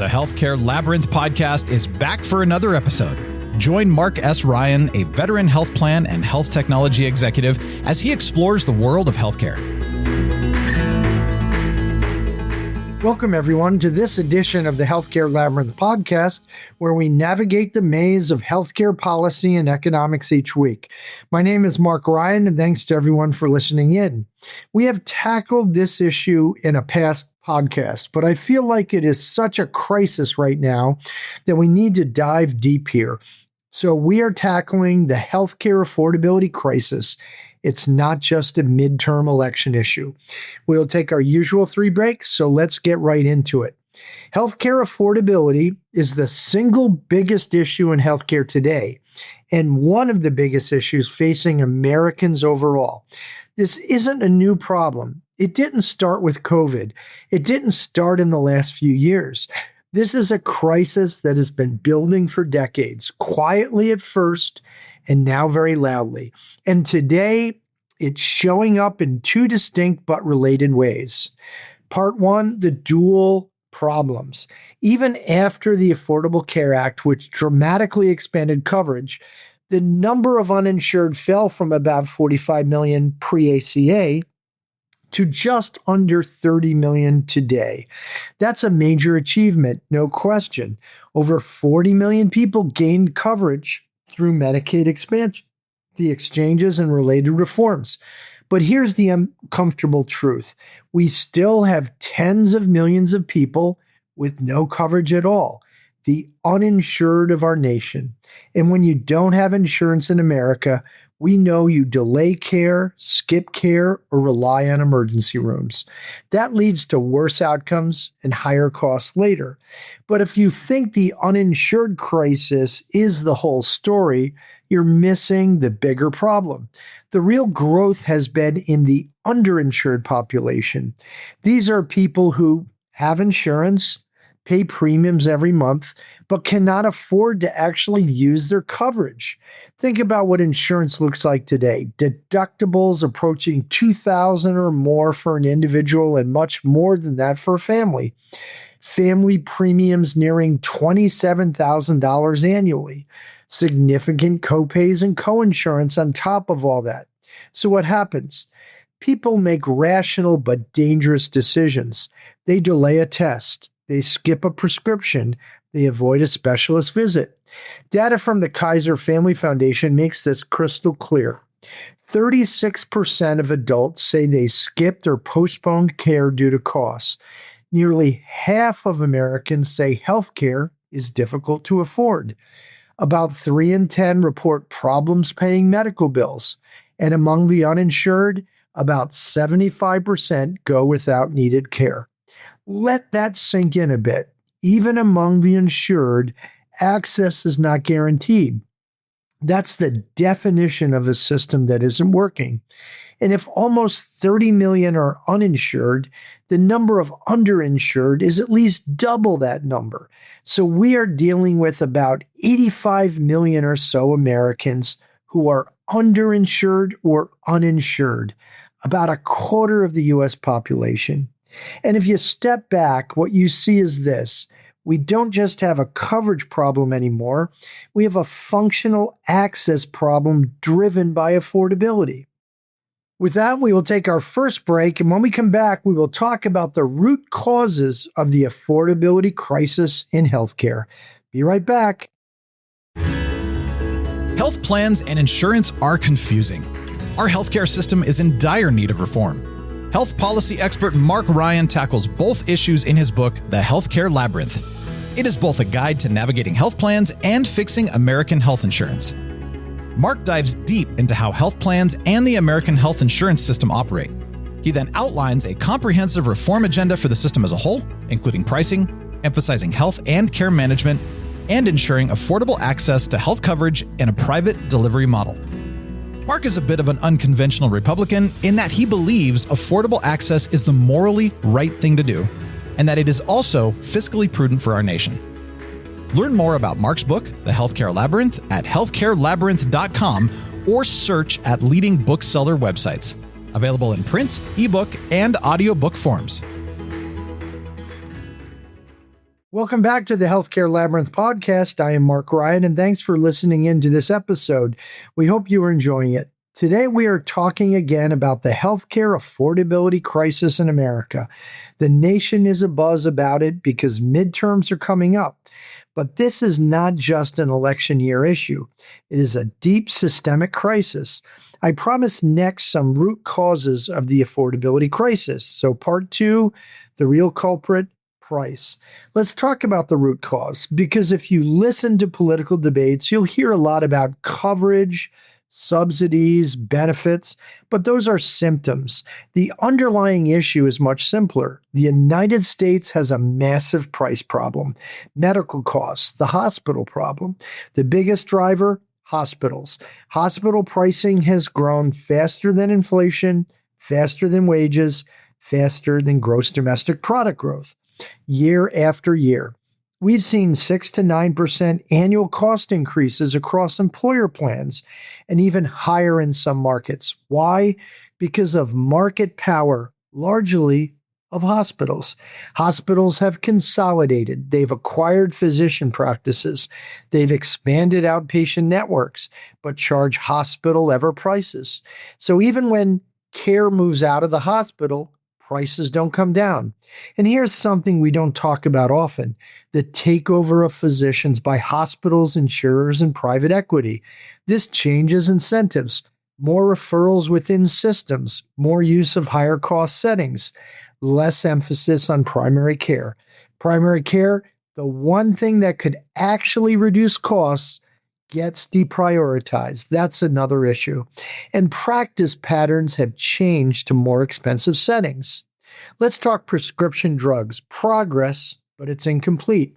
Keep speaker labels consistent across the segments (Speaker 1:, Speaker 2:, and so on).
Speaker 1: The Healthcare Labyrinth Podcast is back for another episode. Join Marc S. Ryan, a veteran health plan and health technology executive, as he explores the world of healthcare.
Speaker 2: Welcome, everyone, to this edition of the Healthcare Labyrinth Podcast, where we navigate the maze of healthcare policy and economics each week. My name is Marc Ryan, and thanks to everyone for listening in. We have tackled this issue in a past podcast, but I feel like it is such a crisis right now that we need to dive deep here. So we are tackling the healthcare affordability crisis. It's not just a midterm election issue. We'll take our usual 3 breaks, so let's get right into it. Healthcare affordability is the single biggest issue in healthcare today, and one of the biggest issues facing Americans overall. This isn't a new problem. It didn't start with COVID. It didn't start in the last few years. This is a crisis that has been building for decades, quietly at first, and now very loudly. And today, it's showing up in 2 distinct but related ways. Part 1, the dual problems. Even after the Affordable Care Act, which dramatically expanded coverage, the number of uninsured fell from about 45 million pre-ACA to just under 30 million today. That's a major achievement, no question. Over 40 million people gained coverage through Medicaid expansion, the exchanges, and related reforms. But here's the uncomfortable truth. We still have tens of millions of people with no coverage at all, the uninsured of our nation. And when you don't have insurance in America, we know you delay care, skip care, or rely on emergency rooms. That leads to worse outcomes and higher costs later. But if you think the uninsured crisis is the whole story, you're missing the bigger problem. The real growth has been in the underinsured population. These are people who have insurance, pay premiums every month, but cannot afford to actually use their coverage. Think about what insurance looks like today. Deductibles approaching $2,000 or more for an individual and much more than that for a family. Family premiums nearing $27,000 annually. Significant copays and coinsurance on top of all that. So what happens? People make rational but dangerous decisions. They delay a test. They skip a prescription. They avoid a specialist visit. Data from the Kaiser Family Foundation makes this crystal clear. 36% of adults say they skipped or postponed care due to costs. Nearly half of Americans say healthcare is difficult to afford. About 3 in 10 report problems paying medical bills. And among the uninsured, about 75% go without needed care. Let that sink in a bit. Even among the insured, access is not guaranteed. That's the definition of a system that isn't working. And if almost 30 million are uninsured, the number of underinsured is at least double that number. So we are dealing with about 85 million or so Americans who are underinsured or uninsured, about a quarter of the U.S. population. And if you step back, what you see is this. We don't just have a coverage problem anymore. We have a functional access problem driven by affordability. With that, we will take our first break, and when we come back, we will talk about the root causes of the affordability crisis in healthcare. Be right back.
Speaker 1: Health plans and insurance are confusing. Our healthcare system is in dire need of reform. Health policy expert Marc Ryan tackles both issues in his book, The Healthcare Labyrinth. It is both a guide to navigating health plans and fixing American health insurance. Marc dives deep into how health plans and the American health insurance system operate. He then outlines a comprehensive reform agenda for the system as a whole, including pricing, emphasizing health and care management, and ensuring affordable access to health coverage and a private delivery model. Marc is a bit of an unconventional Republican in that he believes affordable access is the morally right thing to do, and that it is also fiscally prudent for our nation. Learn more about Marc's book, The Healthcare Labyrinth, at healthcarelabyrinth.com or search at leading bookseller websites. Available in print, ebook, and audiobook forms.
Speaker 2: Welcome back to the Healthcare Labyrinth Podcast. I am Marc Ryan, and thanks for listening in to this episode. We hope you are enjoying it. Today, we are talking again about the healthcare affordability crisis in America. The nation is abuzz about it because midterms are coming up. But this is not just an election year issue. It is a deep systemic crisis. I promise next some root causes of the affordability crisis. So part 2, the real culprit, price. Let's talk about the root cause, because if you listen to political debates, you'll hear a lot about coverage, subsidies, benefits, but those are symptoms. The underlying issue is much simpler. The United States has a massive price problem. Medical costs, the hospital problem. The biggest driver, hospitals. Hospital pricing has grown faster than inflation, faster than wages, faster than gross domestic product growth. Year after year, we've seen 6 to 9% annual cost increases across employer plans, and even higher in some markets. Why? Because of market power, largely of hospitals. Hospitals have consolidated. They've acquired physician practices. They've expanded outpatient networks, but charge hospital-level prices. So even when care moves out of the hospital, prices don't come down. And here's something we don't talk about often: the takeover of physicians by hospitals, insurers, and private equity. This changes incentives, more referrals within systems, more use of higher cost settings, less emphasis on primary care. Primary care, the one thing that could actually reduce costs, gets deprioritized. That's another issue. And practice patterns have changed to more expensive settings. Let's talk prescription drugs. Progress, but it's incomplete.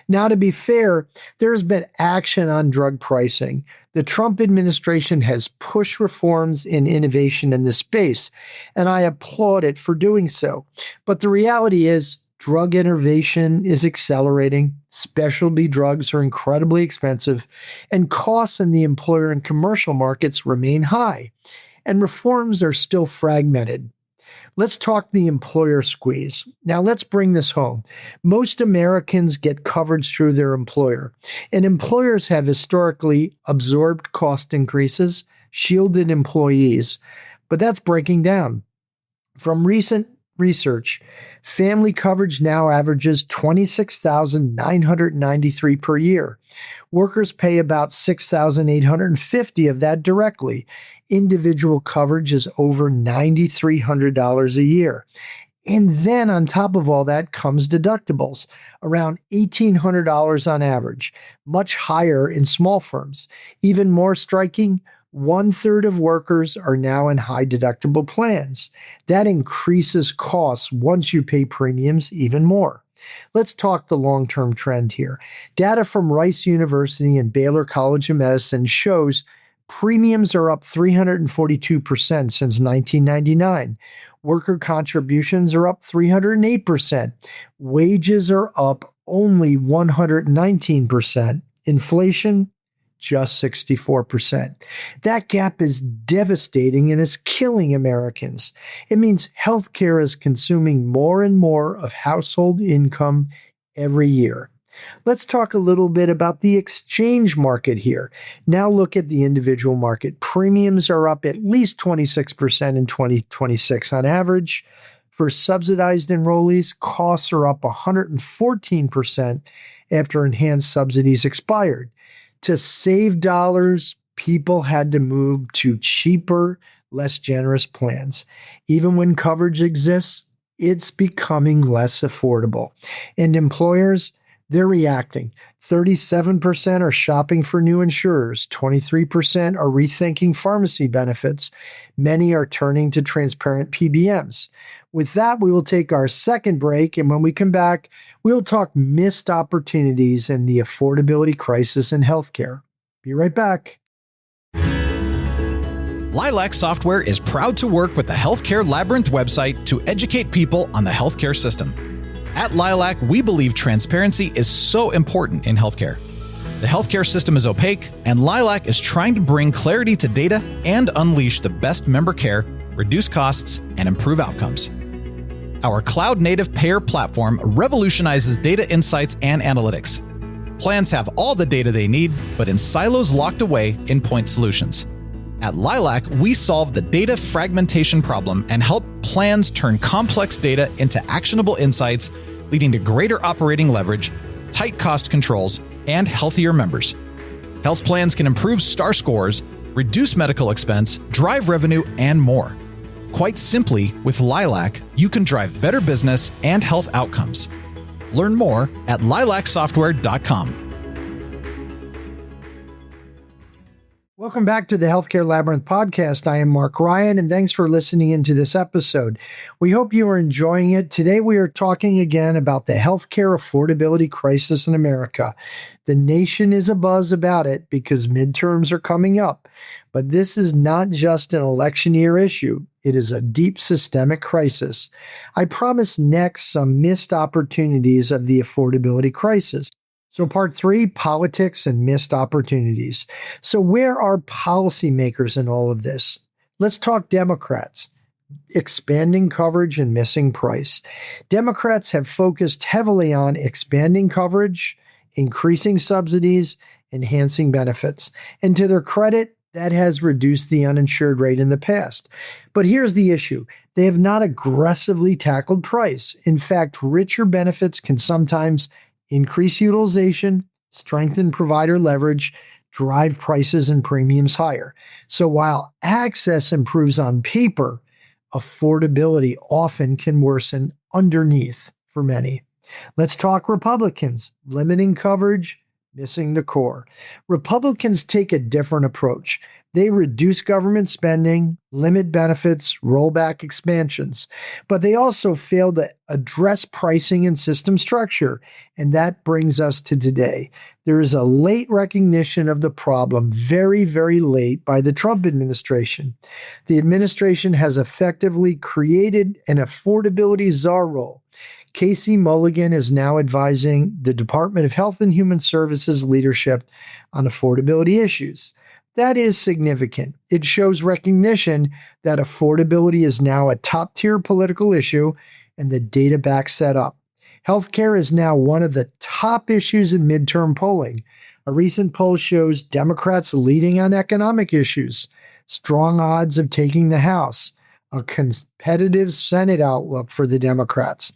Speaker 2: Now, to be fair, there's been action on drug pricing. The Trump administration has pushed reforms and innovation in this space, and I applaud it for doing so. But the reality is, drug innovation is accelerating, specialty drugs are incredibly expensive, and costs in the employer and commercial markets remain high, and reforms are still fragmented. Let's talk the employer squeeze. Now let's bring this home. Most Americans get coverage through their employer, and employers have historically absorbed cost increases, shielded employees, but that's breaking down. From recent research, family coverage now averages $26,993 per year. Workers pay about $6,850 of that directly. Individual coverage is over $9,300 a year. And then on top of all that comes deductibles, around $1,800 on average, much higher in small firms. Even more striking, 1/3 of workers are now in high deductible plans. That increases costs once you pay premiums even more. Let's talk the long-term trend here. Data from Rice University and Baylor College of Medicine shows premiums are up 342% since 1999. Worker contributions are up 308%. Wages are up only 119%. Inflation, just 64%. That gap is devastating and is killing Americans. It means healthcare is consuming more and more of household income every year. Let's talk a little bit about the exchange market here. Now look at the individual market. Premiums are up at least 26% in 2026 on average. For subsidized enrollees, costs are up 114% after enhanced subsidies expired. To save dollars, people had to move to cheaper, less generous plans. Even when coverage exists, it's becoming less affordable. And employers, they're reacting. 37% are shopping for new insurers. 23% are rethinking pharmacy benefits. Many are turning to transparent PBMs. With that, we will take our second break, and when we come back, we'll talk missed opportunities and the affordability crisis in healthcare. Be right back.
Speaker 1: Lilac Software is proud to work with the Healthcare Labyrinth website to educate people on the healthcare system. At Lilac, we believe transparency is so important in healthcare. The healthcare system is opaque, and Lilac is trying to bring clarity to data and unleash the best member care, reduce costs, and improve outcomes. our cloud-native payer platform revolutionizes data insights and analytics. Plans have all the data they need, but in silos locked away in point solutions. At Lilac, we solve the data fragmentation problem and help plans turn complex data into actionable insights, leading to greater operating leverage, tight cost controls, and healthier members. Health plans can improve STAR scores, reduce medical expense, drive revenue, and more. Quite simply, with Lilac, you can drive better business and health outcomes. Learn more at lilacsoftware.com.
Speaker 2: Welcome back to the Healthcare Labyrinth Podcast. I am Marc Ryan, and thanks for listening into this episode. We hope you are enjoying it. Today, we are talking again about the healthcare affordability crisis in America. The nation is abuzz about it because midterms are coming up. But this is not just an election year issue. It is a deep systemic crisis. I promise next some missed opportunities of the affordability crisis. So part 3, politics and missed opportunities. So where are policymakers in all of this? Let's talk Democrats. Expanding coverage and missing price. Democrats have focused heavily on expanding coverage, increasing subsidies, enhancing benefits. And to their credit, that has reduced the uninsured rate in the past. But here's the issue. They have not aggressively tackled price. In fact, richer benefits can sometimes increase utilization, strengthen provider leverage, drive prices and premiums higher. So while access improves on paper, affordability often can worsen underneath for many. Let's talk Republicans, limiting coverage, missing the core. Republicans take a different approach. They reduce government spending, limit benefits, roll back expansions, but they also fail to address pricing and system structure. And that brings us to today. There is a late recognition of the problem, very, very late, by the Trump administration. The administration has effectively created an affordability czar role. Casey Mulligan is now advising the Department of Health and Human Services leadership on affordability issues. That is significant. It shows recognition that affordability is now a top-tier political issue, and the data backs that up. Healthcare is now one of the top issues in midterm polling. A recent poll shows Democrats leading on economic issues, strong odds of taking the House, a competitive Senate outlook for the Democrats.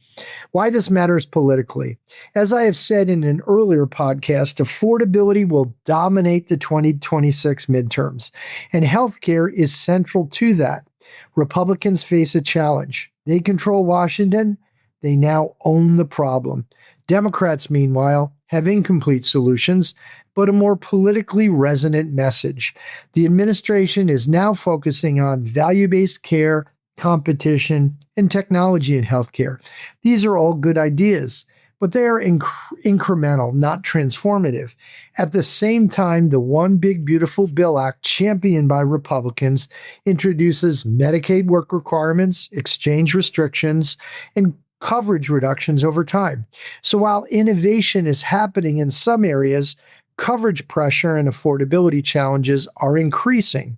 Speaker 2: Why this matters politically. As I have said in an earlier podcast, affordability will dominate the 2026 midterms, and healthcare is central to that. Republicans face a challenge. They control Washington. They now own the problem. Democrats, meanwhile, have incomplete solutions, but a more politically resonant message. The administration is now focusing on value-based care, competition, and technology in healthcare. These are all good ideas, but they are incremental, not transformative. At the same time, the One Big Beautiful Bill Act, championed by Republicans, introduces Medicaid work requirements, exchange restrictions, and coverage reductions over time. So while innovation is happening in some areas, coverage pressure and affordability challenges are increasing.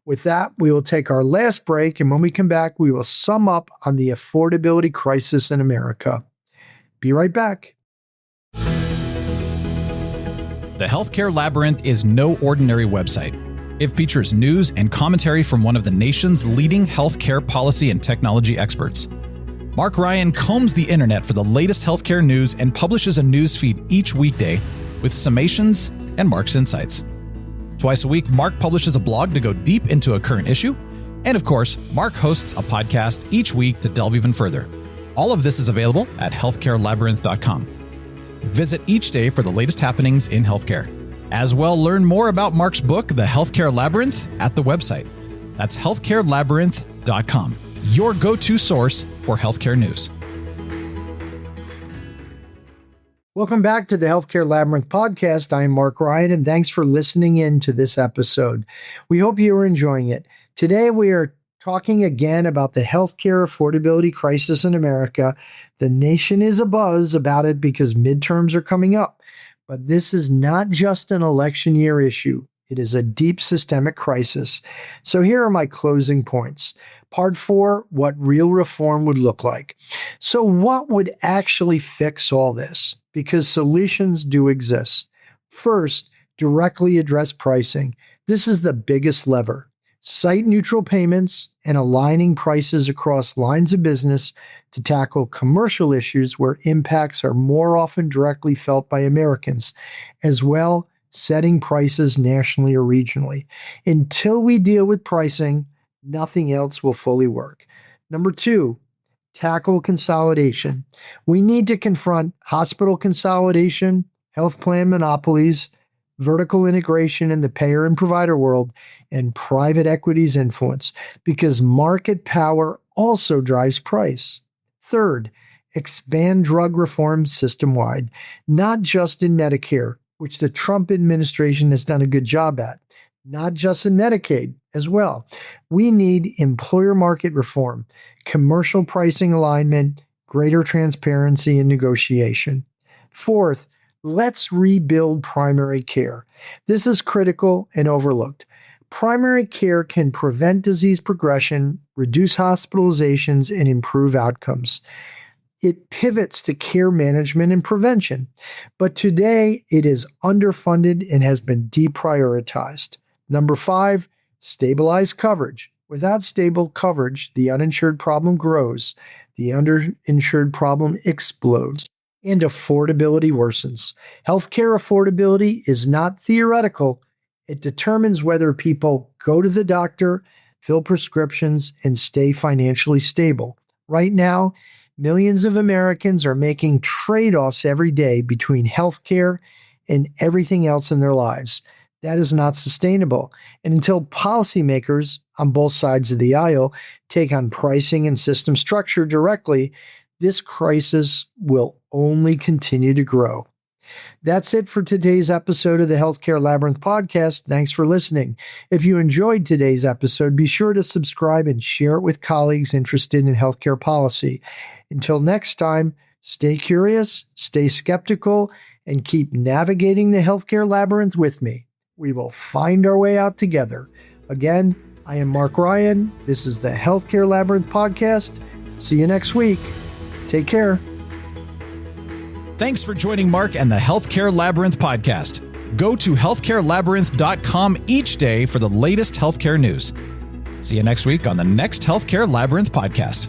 Speaker 2: With that, we will take our last break, and when we come back, we will sum up on the affordability crisis in America. Be right back.
Speaker 1: The Healthcare Labyrinth is no ordinary website. It features news and commentary from one of the nation's leading healthcare policy and technology experts. Marc Ryan combs the internet for the latest healthcare news and publishes a news feed each weekday with summations and Marc's insights. Twice a week, Marc publishes a blog to go deep into a current issue. And of course, Marc hosts a podcast each week to delve even further. All of this is available at healthcarelabyrinth.com. Visit each day for the latest happenings in healthcare. As well, learn more about Marc's book, The Healthcare Labyrinth, at the website. That's healthcarelabyrinth.com, your go-to source for healthcare news.
Speaker 2: Welcome back to the Healthcare Labyrinth Podcast. I am Marc Ryan, and thanks for listening in to this episode. We hope you are enjoying it. Today, we are talking again about the healthcare affordability crisis in America. The nation is abuzz about it because midterms are coming up. But this is not just an election year issue. It is a deep systemic crisis. So here are my closing points. Part 4, what real reform would look like. So what would actually fix all this? Because solutions do exist. First, directly address pricing. This is the biggest lever. Site-neutral payments and aligning prices across lines of business to tackle commercial issues where impacts are more often directly felt by Americans, as well setting prices nationally or regionally. Until we deal with pricing, nothing else will fully work. Number 2, tackle consolidation. We need to confront hospital consolidation, health plan monopolies, vertical integration in the payer and provider world, and private equity's influence, because market power also drives price. Third, expand drug reform system-wide, not just in Medicare, which the Trump administration has done a good job at, not just in Medicaid as well. We need employer market reform, commercial pricing alignment, greater transparency and negotiation. Fourth, let's rebuild primary care. This is critical and overlooked. Primary care can prevent disease progression, reduce hospitalizations, and improve outcomes. It pivots to care management and prevention, but today it is underfunded and has been deprioritized. Number 5, stabilize coverage. Without stable coverage, the uninsured problem grows, the underinsured problem explodes, and affordability worsens. Healthcare affordability is not theoretical. It determines whether people go to the doctor, fill prescriptions, and stay financially stable. Right now, millions of Americans are making trade-offs every day between healthcare and everything else in their lives. That is not sustainable. And until policymakers on both sides of the aisle take on pricing and system structure directly, this crisis will only continue to grow. That's it for today's episode of the Healthcare Labyrinth Podcast. Thanks for listening. If you enjoyed today's episode, be sure to subscribe and share it with colleagues interested in healthcare policy. Until next time, stay curious, stay skeptical, and keep navigating the healthcare labyrinth with me. We will find our way out together. Again, I am Marc Ryan. This is the Healthcare Labyrinth Podcast. See you next week. Take care.
Speaker 1: Thanks for joining Marc and the Healthcare Labyrinth Podcast. Go to healthcarelabyrinth.com each day for the latest healthcare news. See you next week on the next Healthcare Labyrinth Podcast.